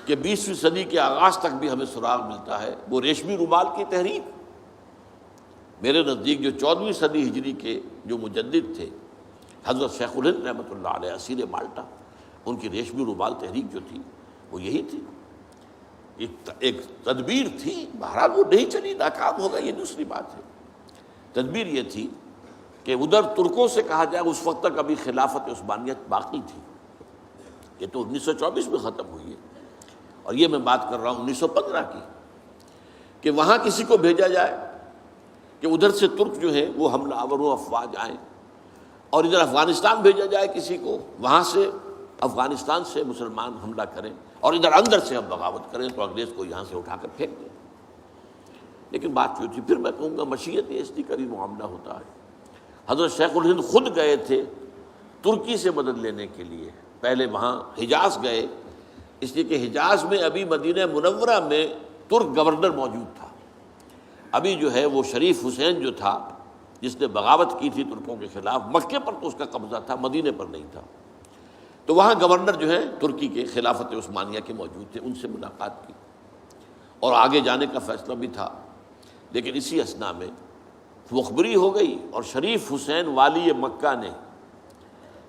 کہ 20ویں صدی کے آغاز تک بھی ہمیں سراغ ملتا ہے وہ ریشمی رومال کی تحریک۔ میرے نزدیک جو 14ویں صدی ہجری کے جو مجدد تھے حضرت شیخ الہند رحمۃ اللہ علیہ اسیر مالٹا، ان کی ریشمی رومال تحریک جو تھی وہ یہی تھی، ایک تدبیر تھی، بہرحال وہ نہیں چلی، ناکام ہو گئی، یہ دوسری بات ہے۔ تدبیر یہ تھی کہ ادھر ترکوں سے کہا جائے اس وقت تک ابھی خلافت عثمانیت باقی تھی، یہ تو 1924 میں ختم ہوئی ہے، اور یہ میں بات کر رہا ہوں 1915 کی، کہ وہاں کسی کو بھیجا جائے کہ ادھر سے ترک جو ہے وہ حملہ آور افواج آئیں، اور ادھر افغانستان بھیجا جائے کسی کو، وہاں سے افغانستان سے مسلمان حملہ کریں اور ادھر اندر سے ہم بغاوت کریں تو انگریز کو یہاں سے اٹھا کر پھینک دیں۔ لیکن بات جو تھی، پھر میں کہوں گا مشیت اس قریب معاملہ ہوتا ہے۔ حضرت شیخ الہند خود گئے تھے ترکی سے مدد لینے کے لیے، پہلے وہاں حجاز گئے، اس لیے کہ حجاز میں ابھی مدینہ منورہ میں ترک گورنر موجود تھا، ابھی جو ہے وہ شریف حسین جو تھا جس نے بغاوت کی تھی ترکوں کے خلاف، مکے پر تو اس کا قبضہ تھا، مدینے پر نہیں تھا، تو وہاں گورنر جو ہے ترکی کے خلافت عثمانیہ کے موجود تھے، ان سے ملاقات کی اور آگے جانے کا فیصلہ بھی تھا۔ لیکن اسی اثناء میں مخبری ہو گئی، اور شریف حسین والی مکہ نے،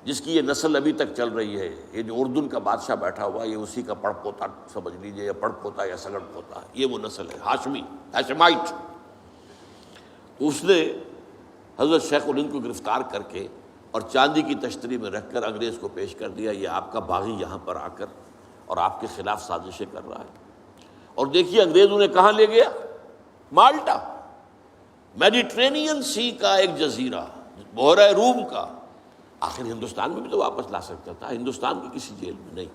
جس کی یہ نسل ابھی تک چل رہی ہے، یہ جو اردن کا بادشاہ بیٹھا ہوا ہے، یہ اسی کا پڑ پوتا سمجھ لیجئے، یا پڑ پوتا یا سگڑ پوتا، یہ وہ نسل ہے ہاشمی، ہاشمائٹ۔ اس نے حضرت شیخ الہند کو گرفتار کر کے اور چاندی کی تشتری میں رکھ کر انگریز کو پیش کر دیا، یہ آپ کا باغی یہاں پر آ کر اور آپ کے خلاف سازشیں کر رہا ہے۔ اور دیکھیے انگریز انہیں کہاں لے گیا، مالٹا، میڈیٹرینین سی کا ایک جزیرہ، بحیرہ روم کا۔ آخر ہندوستان میں بھی تو واپس لا سکتا تھا، ہندوستان کی کسی جیل میں نہیں۔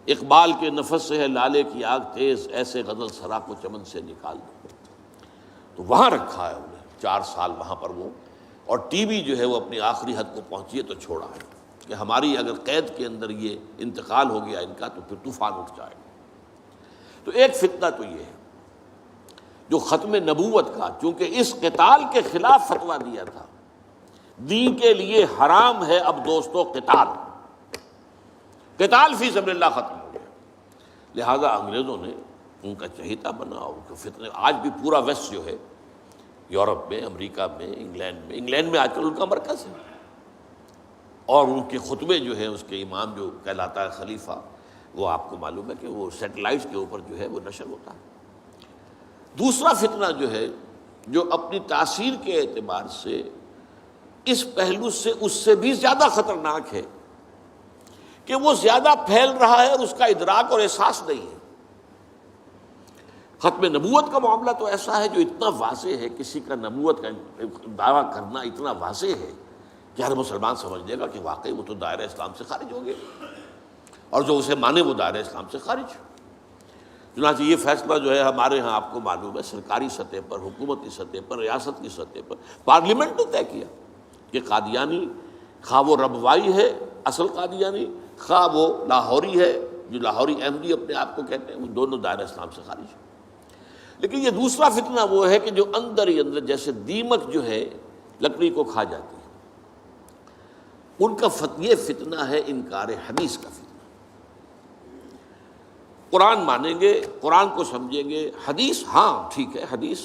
اقبال کے نفس سے ہے لالے کی آگ تیز، ایسے غزل سرا کو چمن سے نکال دو، تو وہاں رکھا ہے انہیں 4 سال وہاں پر وہ، اور ٹی وی جو ہے وہ اپنی آخری حد کو پہنچی ہے تو چھوڑا ہے کہ ہماری اگر قید کے اندر یہ انتقال ہو گیا ان کا تو پھر طوفان اٹھ جائے گا۔ تو ایک فتنہ تو یہ ہے جو ختم نبوت کا، چونکہ اس قتال کے خلاف فتویٰ دیا تھا، دین کے لیے حرام ہے اب دوستو قتال، قتال فی سبیل اللہ ختم ہو گیا، لہذا انگریزوں نے ان کا چہیتا بنا، ان کے فتنے۔ آج بھی پورا ویسٹ جو ہے، یورپ میں، امریکہ میں، انگلینڈ میں آج کل ان کا مرکز ہے، اور ان کے خطبے جو ہیں اس کے امام جو کہلاتا ہے خلیفہ، وہ آپ کو معلوم ہے کہ وہ سیٹلائٹس کے اوپر جو ہے وہ نشر ہوتا ہے۔ دوسرا فتنہ جو ہے جو اپنی تاثیر کے اعتبار سے اس پہلو سے اس سے بھی زیادہ خطرناک ہے کہ وہ زیادہ پھیل رہا ہے اور اس کا ادراک اور احساس نہیں ہے۔ ختم نبوت کا معاملہ تو ایسا ہے جو اتنا واضح ہے، کسی کا نبوت کا دعویٰ کرنا اتنا واضح ہے کہ ہر مسلمان سمجھ لے گا کہ واقعی وہ تو دائرہ اسلام سے خارج ہو گیا، اور جو اسے مانے وہ دائرہ اسلام سے خارج۔ چنانچہ یہ فیصلہ جو ہے ہمارے ہاں آپ کو معلوم ہے سرکاری سطح پر، حکومتی سطح پر، ریاست کی سطح پر، پارلیمنٹ نے طے کیا کہ قادیانی خواہ وہ ربوائی ہے اصل قادیانی، خواہ وہ لاہوری ہے جو لاہوری احمدی اپنے آپ کو کہتے ہیں، وہ دونوں دائرہ اسلام سے خارج ہیں۔ لیکن یہ دوسرا فتنہ وہ ہے کہ جو اندر ہی اندر جیسے دیمک جو ہے لکڑی کو کھا جاتی ہے، ان کا یہ فتنہ ہے انکار حدیث کا فتنہ۔ قرآن مانیں گے، قرآن کو سمجھیں گے، حدیث ہاں ٹھیک ہے، حدیث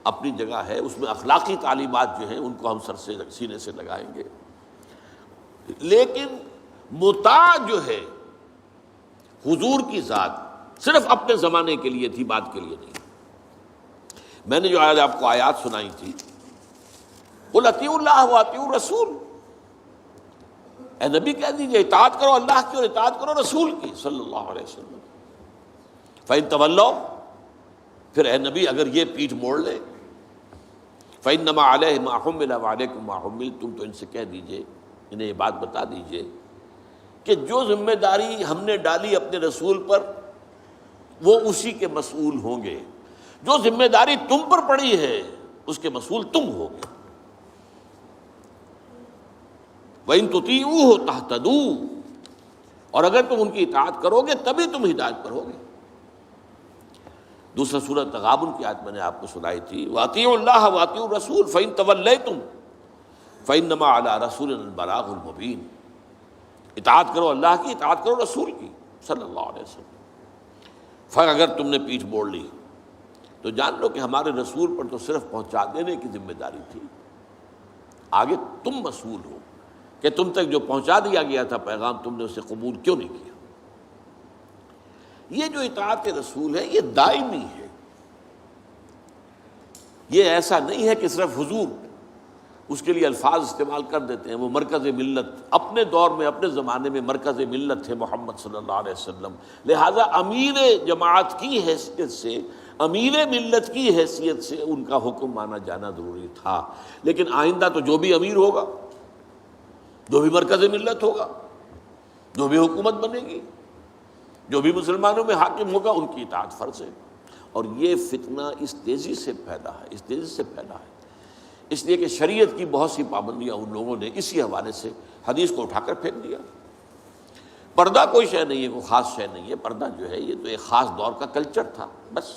اپنی جگہ ہے، اس میں اخلاقی تعلیمات جو ہیں ان کو ہم سر سے سینے سے لگائیں گے، لیکن مطاع جو ہے حضور کی ذات صرف اپنے زمانے کے لیے تھی، بعد کے لیے نہیں۔ میں نے جو آج آپ کو آیات سنائی تھی، قل اطیعوا اللہ واطیعوا الرسول، اے نبی کہہ دیجئے اطاعت کرو اللہ کی اور اطاعت کرو رسول کی صلی اللہ علیہ وسلم۔ فَإِن تَوَلَّوْا، پھر اے نبی اگر یہ پیٹھ موڑ لے، فَإِنَّمَا عَلَيْهِ مَا حُمِّلَ وَعَلَيْكُمْ مَا حُمِّلْتُمْ، تو ان سے کہہ دیجئے، انہیں یہ بات بتا دیجئے کہ جو ذمہ داری ہم نے ڈالی اپنے رسول پر وہ اسی کے مسئول ہوں گے. جو ذمہ داری تم پر پڑی ہے اس کے مسئول تم ہوگے. وَإِن تُطِيعُوهُ تَهْتَدُوا، اور اگر تم ان کی اطاعت کرو گے تبھی تم ہدایت پر ہوگے. دوسرا سورۃ تغابن کی آیت میں نے آپ کو سنائی تھی، وَأَطِيعُوا اللَّهَ وَأَطِيعُوا الرَّسُولَ فَإِن تَوَلَّيْتُمْ فَإِنَّمَا عَلَىٰ رَسُولِنَا الْبَلَاغُ الْمُبِينُ. اطاعت کرو اللہ کی، اطاعت کرو رسول کی صلی اللہ علیہ وسلم. اگر تم نے پیٹھ موڑ لی تو جان لو کہ ہمارے رسول پر تو صرف پہنچا دینے کی ذمہ داری تھی، آگے تم مسئول ہو کہ تم تک جو پہنچا دیا گیا تھا پیغام تم نے اسے قبول کیوں نہیں کیا. یہ جو اطاعت رسول ہے یہ دائمی ہے، یہ ایسا نہیں ہے کہ صرف حضور اس کے لیے الفاظ استعمال کر دیتے ہیں. وہ مرکز ملت اپنے دور میں اپنے زمانے میں مرکز ملت تھے محمد صلی اللہ علیہ وسلم، لہذا امیر جماعت کی حیثیت سے، امیر ملت کی حیثیت سے ان کا حکم مانا جانا ضروری تھا. لیکن آئندہ تو جو بھی امیر ہوگا، جو بھی مرکز ملت ہوگا، جو بھی حکومت بنے گی، جو بھی مسلمانوں میں حاکم ہوگا، ان کی اطاعت فرض ہے. اور یہ فتنہ اس تیزی سے پھیلا ہے، اس تیزی سے پھیلا ہے، اس لیے کہ شریعت کی بہت سی پابندیاں ان لوگوں نے اسی حوالے سے حدیث کو اٹھا کر پھینک دیا. پردہ کوئی شے نہیں ہے، کوئی خاص شے نہیں ہے. پردہ جو ہے یہ تو ایک خاص دور کا کلچر تھا بس.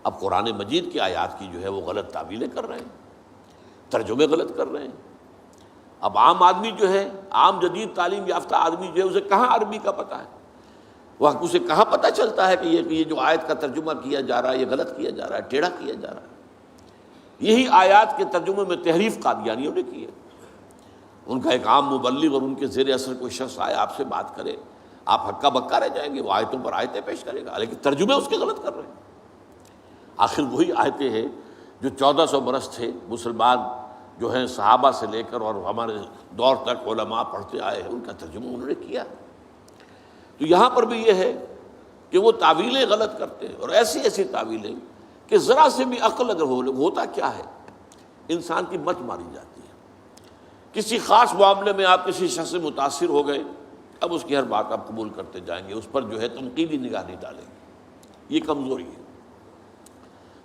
اب قرآن مجید کی آیات کی جو ہے وہ غلط تعویلیں کر رہے ہیں، ترجمے غلط کر رہے ہیں. اب عام آدمی جو ہے، عام جدید تعلیم یافتہ آدمی جو ہے، اسے کہاں عربی کا پتہ ہے؟ وہ اسے کہاں پتہ چلتا ہے کہ یہ جو آیت کا ترجمہ کیا جا رہا ہے یہ غلط کیا جا رہا ہے، ٹیڑھا کیا جا رہا ہے. یہی آیات کے ترجمے میں تحریف قادیانیوں نے کی ہے. ان کا ایک عام مبلغ اور ان کے زیر اثر کوئی شخص آئے آپ سے بات کرے، آپ ہکا بکا رہ جائیں گے. وہ آیتوں پر آیتیں پیش کرے گا لیکن ترجمے اس کے غلط کر رہے ہیں. آخر وہی آیتیں ہیں جو 1400 برس تھے مسلمان جو ہیں صحابہ سے لے کر اور ہمارے دور تک علماء پڑھتے آئے ہیں، ان کا ترجمہ انہوں نے کیا. تو یہاں پر بھی یہ ہے کہ وہ تعویلیں غلط کرتے ہیں، اور ایسی ایسی تعویلیں کہ ذرا سے بھی عقل اگر ہوتا کیا ہے، انسان کی مت ماری جاتی ہے. کسی خاص معاملے میں آپ کسی شخص سے متاثر ہو گئے، اب اس کی ہر بات آپ قبول کرتے جائیں گے، اس پر جو ہے تنقیدی نگاہ نہیں ڈالیں گے. یہ کمزوری ہے.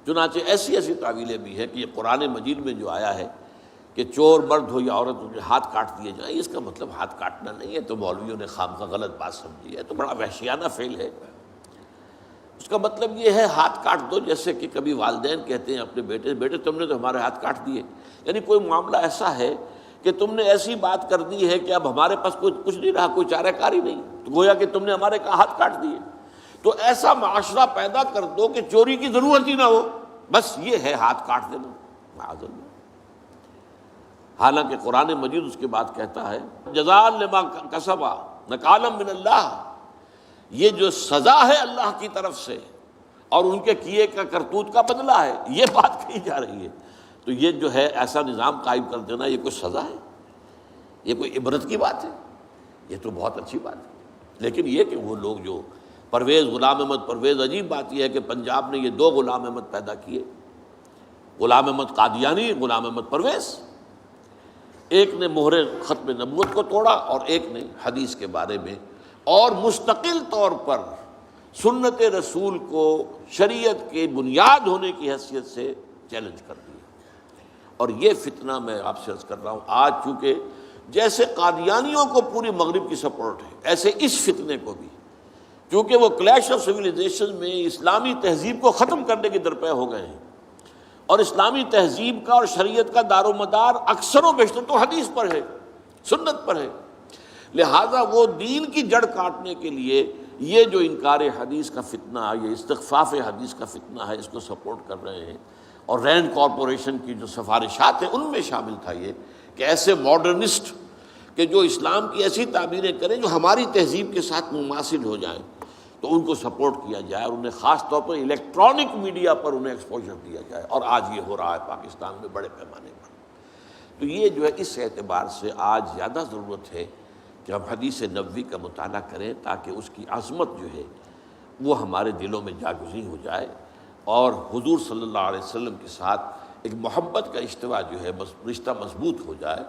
چنانچہ ایسی ایسی تعویلیں بھی ہیں کہ یہ قرآن مجید میں جو آیا ہے کہ چور مرد ہو یا عورت ہو ہاتھ کاٹ دیے جائیں، اس کا مطلب ہاتھ کاٹنا نہیں ہے. تو مولویوں نے خامخواہ غلط بات سمجھی ہے، تو بڑا وحشیانہ فعل ہے. اس کا مطلب یہ ہے ہاتھ کاٹ دو، جیسے کہ کبھی والدین کہتے ہیں اپنے بیٹے تم نے تو ہمارے ہاتھ کاٹ دیے. یعنی کوئی معاملہ ایسا ہے کہ تم نے ایسی بات کر دی ہے کہ اب ہمارے پاس کچھ نہیں رہا، کوئی چارہ کاری نہیں، تو گویا کہ تم نے ہمارے ہاتھ کاٹ دیے. تو ایسا معاشرہ پیدا کر دو کہ چوری کی ضرورت ہی نہ ہو، بس یہ ہے ہاتھ کاٹ دینا. معاذ اللہ. حالانکہ قرآن مجید اس کے بعد کہتا ہے جزاء لما کسبا نکالا من اللہ، یہ جو سزا ہے اللہ کی طرف سے اور ان کے کیے کا کرتوت کا بدلہ ہے، یہ بات کہی جا رہی ہے. تو یہ جو ہے ایسا نظام قائم کر دینا، یہ کوئی سزا ہے؟ یہ کوئی عبرت کی بات ہے؟ یہ تو بہت اچھی بات ہے. لیکن یہ کہ وہ لوگ جو پرویز غلام احمد پرویز، عجیب بات یہ ہے کہ پنجاب نے یہ 2 غلام احمد پیدا کیے، غلام احمد قادیانی، غلام احمد پرویز. ایک نے مہر ختم نبوت کو توڑا اور ایک نے حدیث کے بارے میں اور مستقل طور پر سنت رسول کو شریعت کے بنیاد ہونے کی حیثیت سے چیلنج کر دیا. اور یہ فتنہ میں آپ سے عرض کر رہا ہوں، آج چونکہ جیسے قادیانیوں کو پوری مغرب کی سپورٹ ہے، ایسے اس فتنے کو بھی، کیونکہ وہ کلیش آف سویلائزیشن میں اسلامی تہذیب کو ختم کرنے کے درپے ہو گئے ہیں، اور اسلامی تہذیب کا اور شریعت کا دار و مدار اکثر و بیشتر تو حدیث پر ہے، سنت پر ہے. لہٰذا وہ دین کی جڑ کاٹنے کے لیے یہ جو انکار حدیث کا فتنہ، یہ استخفاف حدیث کا فتنہ ہے، اس کو سپورٹ کر رہے ہیں. اور رینڈ کارپوریشن کی جو سفارشات ہیں ان میں شامل تھا یہ کہ ایسے ماڈرنسٹ کہ جو اسلام کی ایسی تعبیریں کریں جو ہماری تہذیب کے ساتھ مماثل ہو جائیں، تو ان کو سپورٹ کیا جائے اور انہیں خاص طور پر الیکٹرانک میڈیا پر انہیں ایکسپوجر دیا جائے. اور آج یہ ہو رہا ہے پاکستان میں بڑے پیمانے پر. تو یہ جو ہے اس اعتبار سے آج زیادہ ضرورت ہے کہ ہم حدیث نبوی کا مطالعہ کریں تاکہ اس کی عظمت جو ہے وہ ہمارے دلوں میں جاگزیں ہو جائے اور حضور صلی اللہ علیہ وسلم کے ساتھ ایک محبت کا اشتوا جو ہے رشتہ مضبوط ہو جائے.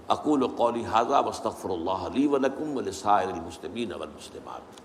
اقول قولی ھذا واستغفر اللہ لی ولکم ولسائر المسلمین والمسلمات.